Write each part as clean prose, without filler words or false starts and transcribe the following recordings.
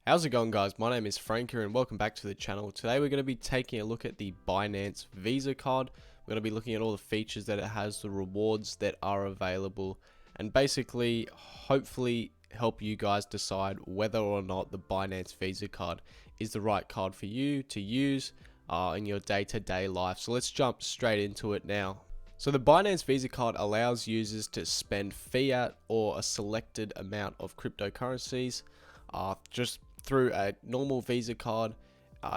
How's it going, guys? My name is Frank here and welcome back to the channel. Today we're going to be taking a look at the Binance Visa Card. We're going to be looking at all the features that it has, the rewards that are available, and basically hopefully help you guys decide whether or not the Binance Visa Card is the right card for you to use in your day-to-day life. So let's jump straight into it now. So the Binance Visa Card allows users to spend fiat or a selected amount of cryptocurrencies just through a normal Visa card.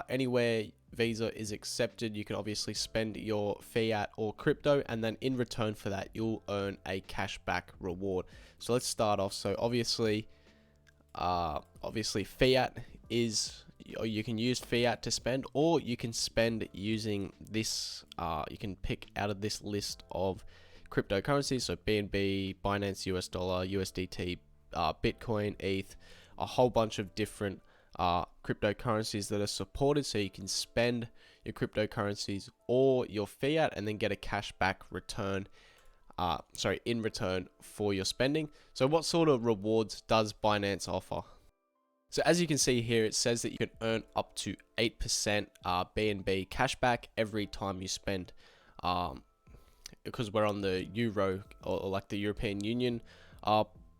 Anywhere Visa is accepted, you can obviously spend your fiat or crypto, and then in return for that you'll earn a cashback reward. So let's start off. So obviously fiat is, you can use fiat to spend, or you can spend using this, you can pick out of this list of cryptocurrencies, so BNB, Binance US dollar, USDT, Bitcoin, ETH, a whole bunch of different cryptocurrencies that are supported. So you can spend your cryptocurrencies or your fiat and then get a cashback return, in return for your spending. So what sort of rewards does Binance offer? So as you can see here, it says that you can earn up to 8% BNB cashback every time you spend, because we're on the Euro, or like the European Union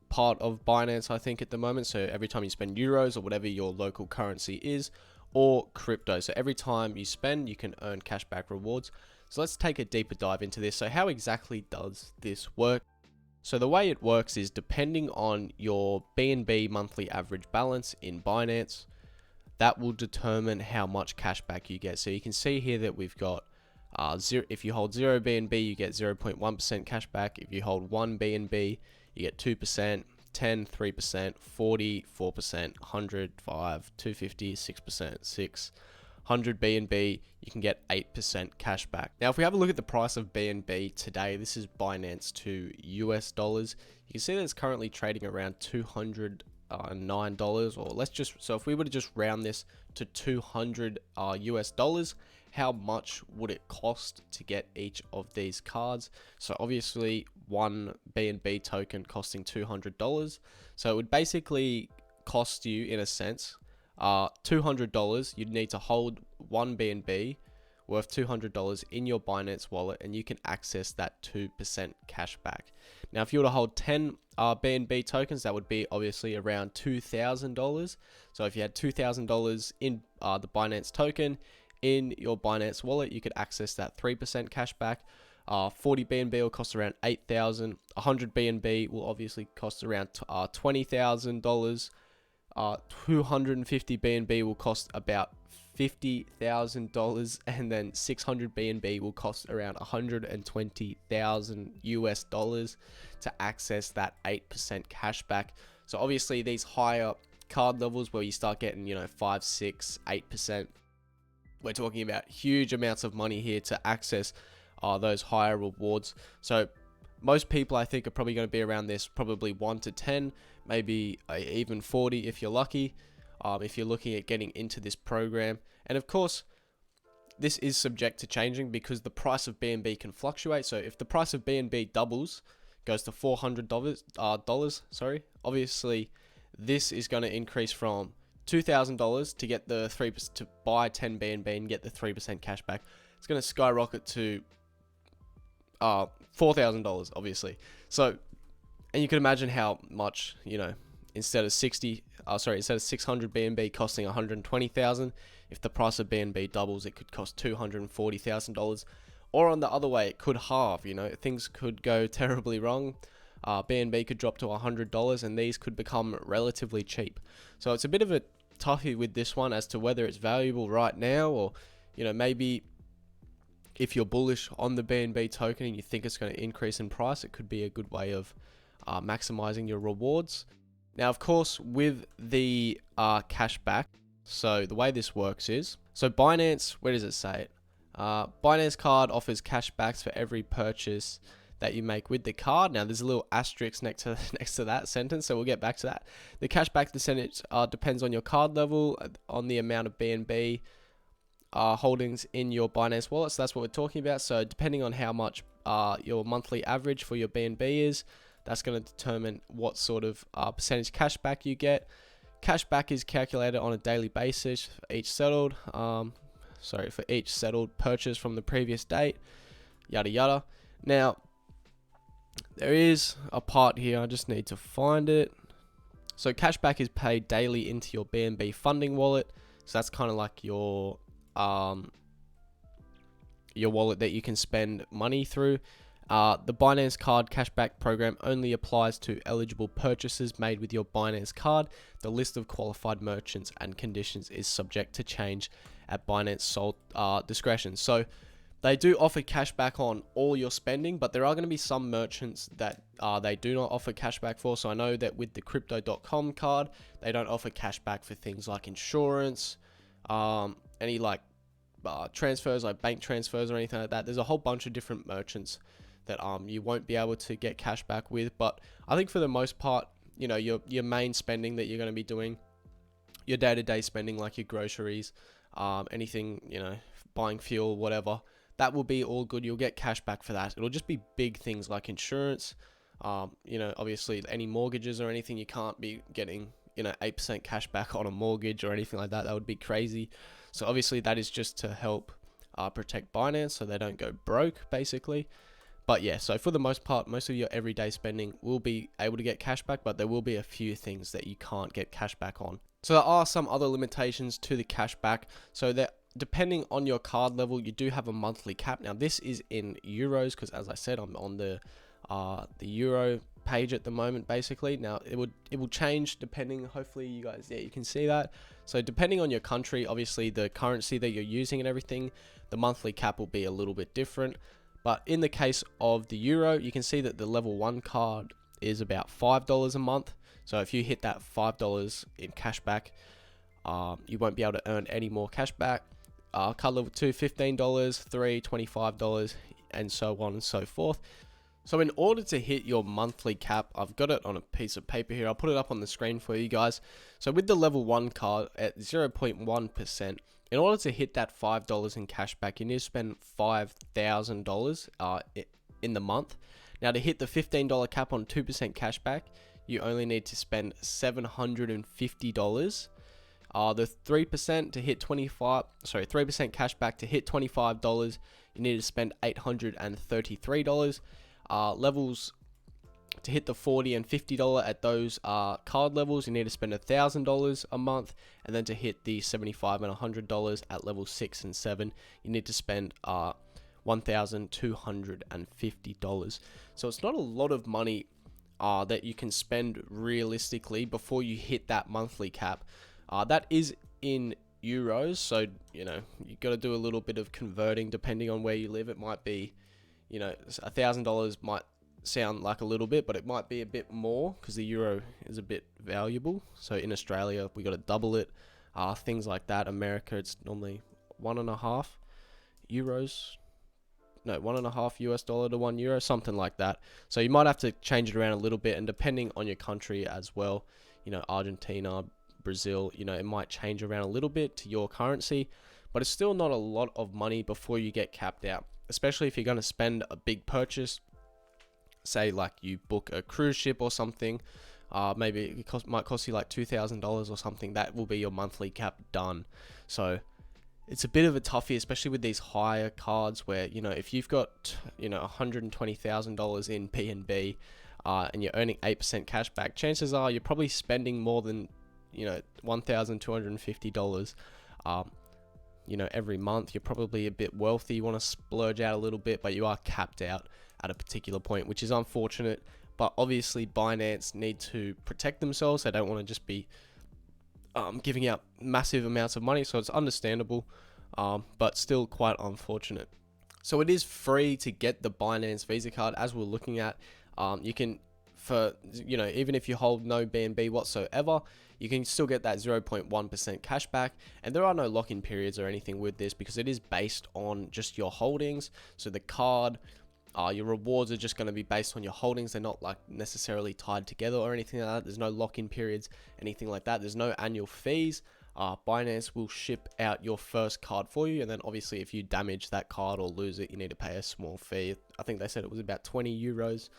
part of Binance, I think, at the moment. So every time you spend euros or whatever your local currency is, or crypto, so every time you spend you can earn cashback rewards. So let's take a deeper dive into this. So how exactly does this work? So the way it works is, depending on your BNB monthly average balance in Binance, that will determine how much cashback you get. So you can see here that we've got if you hold 0 BNB, you get 0.1% cashback. If you hold 1 BNB, you get 2%, 10, 3%, 40, 4%, 100, 5, 250, 6%, 6, 100 BNB, you can get 8% cashback. Now, if we have a look at the price of BNB today, this is Binance to US dollars. You can see that it's currently trading around $209, or let's just, so if we were to just round this to 200 US dollars, how much would it cost to get each of these cards? So obviously one BNB token costing $200. So it would basically cost you, in a sense, $200. You'd need to hold one BNB worth $200 in your Binance wallet, and you can access that 2% cashback. Now, if you were to hold 10 BNB tokens, that would be obviously around $2,000. So if you had $2,000 in the Binance token in your Binance wallet, you could access that 3% cashback. 40 BNB will cost around $8,000. 100 BNB will obviously cost around $20,000. 250 BNB will cost about $50,000, and then 600 BNB will cost around 120,000 US dollars to access that 8% cashback. So obviously these higher card levels where you start getting, 5, 6, 8%, we're talking about huge amounts of money here to access those higher rewards. So most people, I think, are probably going to be around this, probably 1 to 10, maybe even 40 if you're lucky, if you're looking at getting into this program. And of course, this is subject to changing because the price of BNB can fluctuate. So if the price of BNB doubles, goes to $400, obviously this is going to increase from $2,000 to get the 3% to buy 10 BNB and get the 3% cashback. It's going to skyrocket to $4,000, obviously. So, and you can imagine how much, instead of 600 BNB costing 120,000, if the price of BNB doubles, it could cost $240,000. Or on the other way, it could halve. Things could go terribly wrong. BNB could drop to $100, and these could become relatively cheap. So it's a bit of a toughie with this one as to whether it's valuable right now, or maybe if you're bullish on the BNB token and you think it's going to increase in price, it could be a good way of maximizing your rewards. Now, of course, with the cashback, so the way this works is, so Binance, where does it say it? Binance card offers cashbacks for every purchase that you make with the card. Now, there's a little asterisk next to that sentence, so we'll get back to that. The cashback percentage depends on your card level, on the amount of BNB holdings in your Binance wallet. So that's what we're talking about. So depending on how much your monthly average for your BNB is, that's going to determine what sort of percentage cashback you get. Cashback is calculated on a daily basis for each settled, for each settled purchase from the previous date, yada yada. Now, there is a part here, I just need to find it. So cashback is paid daily into your BNB funding wallet. So that's kind of like your wallet that you can spend money through. The Binance Card cashback program only applies to eligible purchases made with your Binance Card. The list of qualified merchants and conditions is subject to change at Binance sole discretion. So they do offer cashback on all your spending, but there are going to be some merchants that they do not offer cashback for. So I know that with the Crypto.com card, they don't offer cashback for things like insurance, any like transfers, like bank transfers or anything like that. There's a whole bunch of different merchants that you won't be able to get cashback with. But I think for the most part, you know, your main spending that you're going to be doing, your day-to-day spending like your groceries, anything, you know, buying fuel, whatever, that will be all good. You'll get cash back for that. It'll just be big things like insurance. You know, obviously any mortgages or anything, you can't be getting, you know, 8% cash back on a mortgage or anything like that. That would be crazy. So obviously that is just to help protect Binance so they don't go broke, basically. But yeah, so for the most part, most of your everyday spending will be able to get cash back, but there will be a few things that you can't get cash back on. So there are some other limitations to the cash back. So that depending on your card level, you do have a monthly cap. Now this is in euros because, as I said, I'm on the euro page at the moment. Basically, now it will change depending. Hopefully, you guys, yeah, you can see that. So depending on your country, obviously the currency that you're using and everything, the monthly cap will be a little bit different. But in the case of the euro, you can see that the level 1 card is about $5 a month. So if you hit that $5 in cash back, you won't be able to earn any more cash back. Card level 2, $15, $3, $25, and so on and so forth. So in order to hit your monthly cap, I've got it on a piece of paper here. I'll put it up on the screen for you guys. So with the level 1 card at 0.1%, in order to hit that $5 in cash back, you need to spend $5,000 in the month. Now to hit the $15 cap on 2% cash back, you only need to spend $750. The 3% to hit 3% cash back to hit $25, you need to spend $833. Levels to hit the $40 and $50 at those card levels, you need to spend $1,000 a month, and then to hit the $75 and $100 at level 6 and 7, you need to spend $1,250. So it's not a lot of money that you can spend realistically before you hit that monthly cap. That is in euros, so you know you got to do a little bit of converting depending on where you live. It might be, you know, $1,000 might sound like a little bit, but it might be a bit more because the euro is a bit valuable. So in Australia, we got to double it. Things like that. America, it's normally $1.5 US dollar to €1, something like that. So you might have to change it around a little bit, and depending on your country as well, you know, Argentina, Brazil, you know, it might change around a little bit to your currency, but it's still not a lot of money before you get capped out, especially if you're going to spend a big purchase. Say like you book a cruise ship or something, maybe it might cost you like $2,000 or something. That will be your monthly cap done. So it's a bit of a toughie, especially with these higher cards where, you know, if you've got, you know, $120,000 in PNB and you're earning 8% cash back, chances are you're probably spending more than, you know, $1,250 you know, every month. You're probably a bit wealthy, you want to splurge out a little bit, but you are capped out at a particular point, which is unfortunate. But obviously Binance need to protect themselves. They don't want to just be giving out massive amounts of money, so it's understandable, but still quite unfortunate. So it is free to get the Binance Visa card, as we're looking at. You can, for, you know, even if you hold no BNB whatsoever, you can still get that 0.1% cash back, and there are no lock-in periods or anything with this because it is based on just your holdings. So the card, your rewards are just going to be based on your holdings. They're not like necessarily tied together or anything like that. There's no lock-in periods, anything like that. There's no annual fees. Binance will ship out your first card for you, and then obviously if you damage that card or lose it, you need to pay a small fee. I think they said it was about €20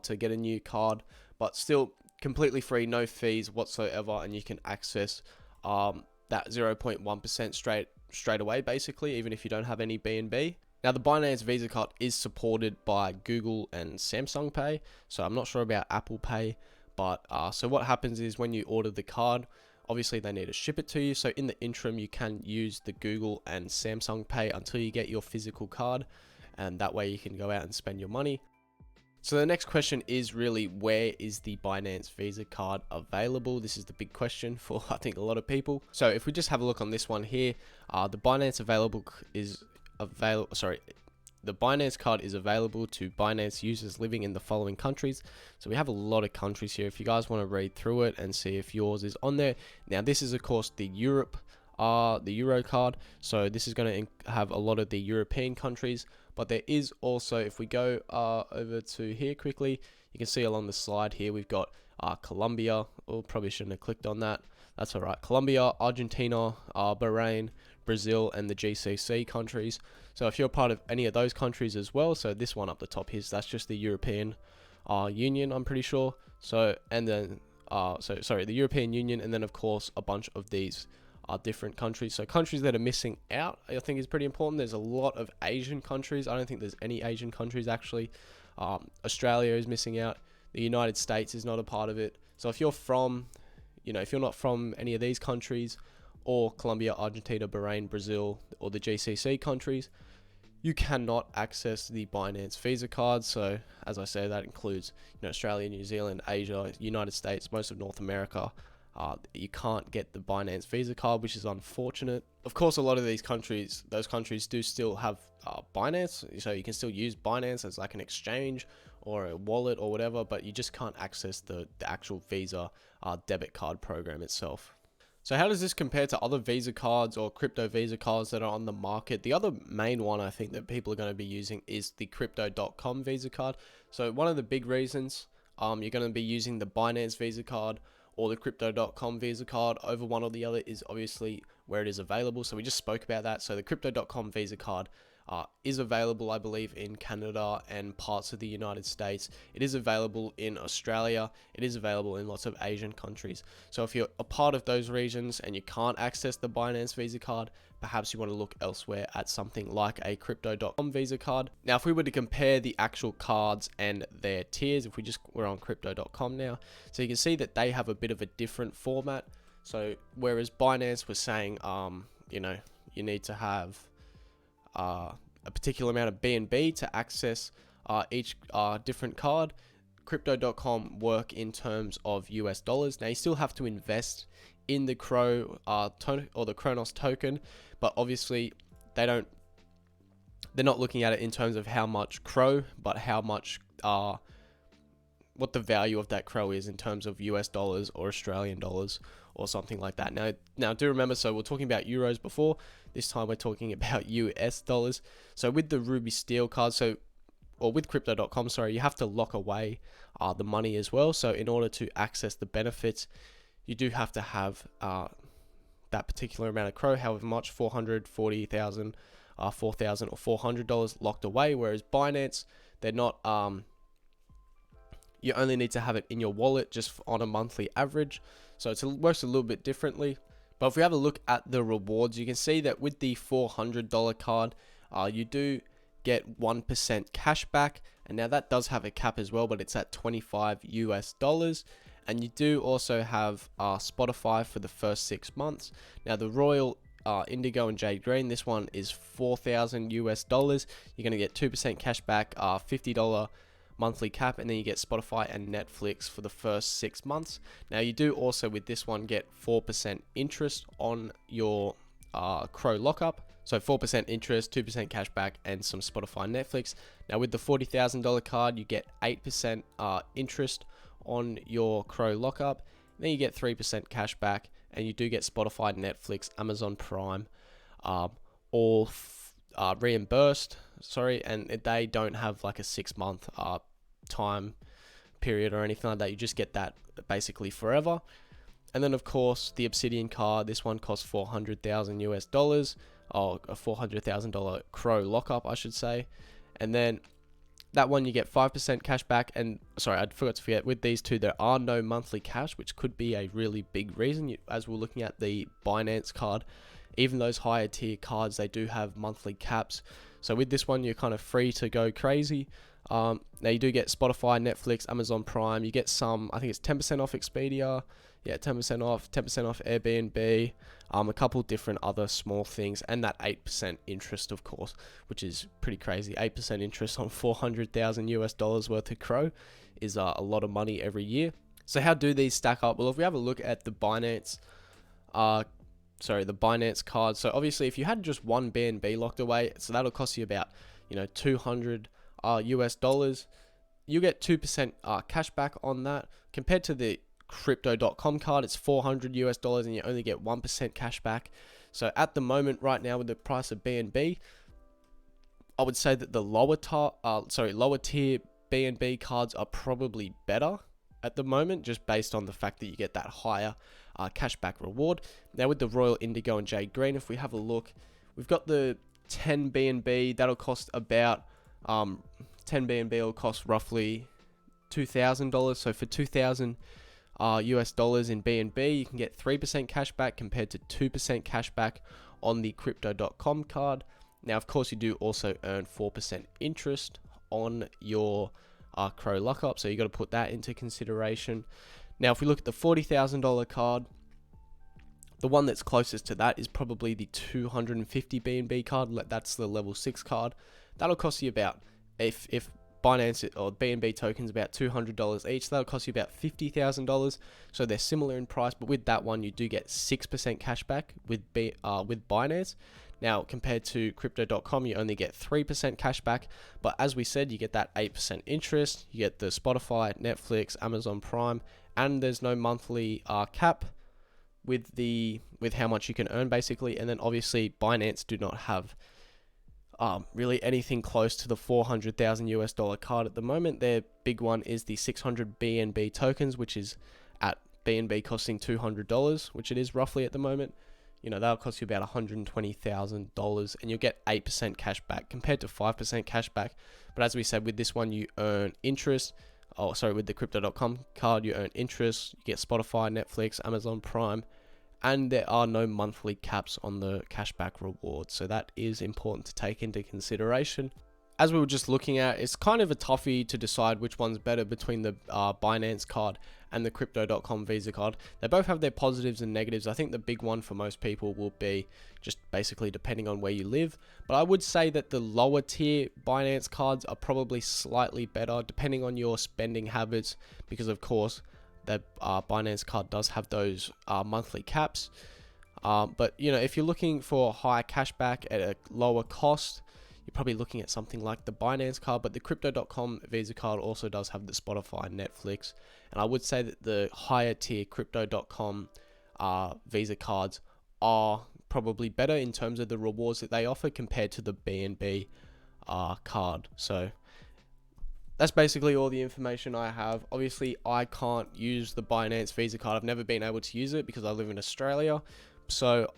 to get a new card, but still completely free, no fees whatsoever, and you can access that 0.1% straight away, basically, even if you don't have any BNB. Now, the Binance Visa Card is supported by Google and Samsung Pay, so I'm not sure about Apple Pay, but so what happens is when you order the card, obviously they need to ship it to you, so in the interim you can use the Google and Samsung Pay until you get your physical card, and that way you can go out and spend your money. So the next question is really, where is the Binance Visa Card available? This is the big question for, I think, a lot of people. So if we just have a look on this one here, the Binance card is available to Binance users living in the following countries. So we have a lot of countries here. If you guys want to read through it and see if yours is on there. Now this is of course the Euro card. So this is going to have a lot of the European countries, but there is also, if we go over to here quickly, you can see along the slide here, we've got Colombia. Oh, probably shouldn't have clicked on that. That's all right. Colombia, Argentina, Bahrain, Brazil, and the GCC countries. So if you're part of any of those countries as well, so this one up the top here, that's just the European Union, I'm pretty sure. So, and then, the European Union, and then of course a bunch of these different countries. So countries that are missing out, I think, is pretty important. There's a lot of Asian countries. I don't think there's any Asian countries actually. Australia is missing out. The United States is not a part of it. So if you're from, if you're not from any of these countries, or Colombia, Argentina, Bahrain, Brazil, or the GCC countries, you cannot access the Binance Visa Card. So as I say, that includes Australia, New Zealand, Asia, United States, most of North America. You can't get the Binance Visa Card, which is unfortunate. Of course, a lot of those countries do still have Binance, so you can still use Binance as like an exchange or a wallet or whatever, but you just can't access the actual Visa debit card program itself. So how does this compare to other Visa cards or crypto Visa cards that are on the market? The other main one I think that people are going to be using is the Crypto.com Visa Card. So one of the big reasons you're going to be using the Binance Visa Card or the Crypto.com Visa Card over one or the other is obviously where it is available. So we just spoke about that. So the Crypto.com Visa Card is available, I believe, in Canada and parts of the United States. It is available in Australia. It is available in lots of Asian countries. So if you're a part of those regions and you can't access the Binance Visa Card, perhaps you want to look elsewhere at something like a Crypto.com Visa Card. Now, if we were to compare the actual cards and their tiers, if we're on Crypto.com now, so you can see that they have a bit of a different format. So whereas Binance was saying, you need to have a particular amount of BNB to access each different card, Crypto.com work in terms of US dollars. Now you still have to invest in the Crow or the Kronos token, but obviously they're not looking at it in terms of how much Crow, but how much what the value of that Crow is in terms of US dollars or Australian dollars or something like that. Now do remember, so we're talking about euros before. This time we're talking about US dollars. So with the Ruby Steel card, or with Crypto.com, sorry, you have to lock away the money as well. So in order to access the benefits, you do have to have that particular amount of Crow, however much, $440,000, $4,000 or $400 locked away. Whereas Binance, they're not, you only need to have it in your wallet just on a monthly average. So it works a little bit differently. But if we have a look at the rewards, you can see that with the $400 card, you do get 1% cash back. And now that does have a cap as well, but it's at $25 US. And you do also have Spotify for the first 6 months. Now the Royal Indigo and Jade Green, this one is $4,000 US. You're going to get 2% cash back, $50 monthly cap, and then you get Spotify and Netflix for the first 6 months. Now you do also with this one get 4% interest on your Crow lockup. So 4% interest, 2% cash back, and some Spotify and Netflix. Now with the $40,000 card, you get 8% interest on your Crow lockup. Then you get 3% cash back, and you do get Spotify, Netflix, Amazon Prime, all reimbursed. Sorry, and they don't have like a 6-month time period or anything like that. You just get that basically forever. And then of course the Obsidian card, this one costs $400,000 US, or a $400,000 Crow lockup, I should say. And then That one you get 5% cash back, and sorry, I forgot to forget, with these two there are no monthly cash, which could be a really big reason. As we're looking at the Binance card, even those higher tier cards, they do have monthly caps. So with this one, you're kind of free to go crazy. Now you do get Spotify, Netflix, Amazon Prime. You get some, I think it's 10% off Expedia. Yeah, 10% off Airbnb, a couple different other small things, and that 8% interest, of course, which is pretty crazy. 8% interest on $400,000 worth of Crow is a lot of money every year. So how do these stack up? Well, if we have a look at the Binance, the Binance card. So obviously, if you had just one BNB locked away, so that'll cost you about, $200 US. You get 2% cash back on that, compared to the Crypto.com card. It's $400 US, and you only get 1% cash back. So at the moment, right now, with the price of BNB, I would say that the lower tier BNB cards are probably better at the moment, just based on the fact that you get that higher cashback reward. Now with the Royal Indigo and Jade Green, if we have a look, we've got the 10 BNB. That'll cost about 10 BNB will cost roughly $2,000. So for $2,000 US in BNB, you can get 3% cash back compared to 2% cash back on the Crypto.com card. Now, of course, you do also earn 4% interest on your Crow lockup, so you got to put that into consideration. Now, if we look at the $40,000 card, the one that's closest to that is probably the 250 BNB card. That's the level 6 card. That'll cost you about, if Binance or BNB tokens, about $200 each. That'll cost you about $50,000. So they're similar in price, but with that one, you do get 6% cash back with Binance. Now, compared to Crypto.com, you only get 3% cash back. But as we said, you get that 8% interest. You get the Spotify, Netflix, Amazon Prime, and there's no monthly cap with how much you can earn, basically. And then obviously Binance do not have really anything close to the $400,000 US card at the moment. Their big one is the 600 BNB tokens, which is at BNB costing $200, which it is roughly at the moment. That'll cost you about $120,000, and you'll get 8% cash back compared to 5% cash back. But as we said, with this one, you earn interest. With the Crypto.com card, you earn interest. You get Spotify, Netflix, Amazon Prime, and there are no monthly caps on the cashback rewards. So that is important to take into consideration. As we were just looking at, it's kind of a toughie to decide which one's better between the Binance card and the Crypto.com Visa card. They both have their positives and negatives. I think the big one for most people will be just basically depending on where you live. But I would say that the lower tier Binance cards are probably slightly better depending on your spending habits, because of course the Binance card does have those monthly caps. But if you're looking for higher cashback at a lower cost, you're probably looking at something like the Binance card. But the Crypto.com Visa card also does have the Spotify and Netflix. And I would say that the higher tier Crypto.com Visa cards are probably better in terms of the rewards that they offer compared to the BNB card. So that's basically all the information I have. Obviously, I can't use the Binance Visa card. I've never been able to use it because I live in Australia. So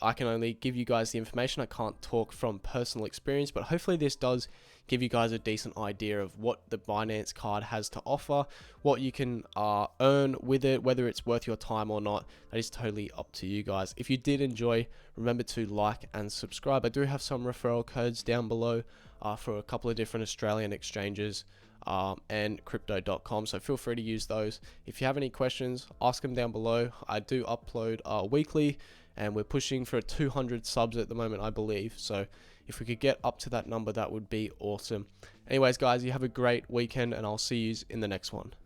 I can only give you guys the information. I can't talk from personal experience, but hopefully this does give you guys a decent idea of what the Binance card has to offer, what you can earn with it, whether it's worth your time or not. That is totally up to you guys. If you did enjoy, remember to like and subscribe. I do have some referral codes down below for a couple of different Australian exchanges and Crypto.com, so feel free to use those. If you have any questions, ask them down below. I do upload weekly, and we're pushing for 200 subs at the moment, I believe. So if we could get up to that number, that would be awesome. Anyways, guys, you have a great weekend, and I'll see you in the next one.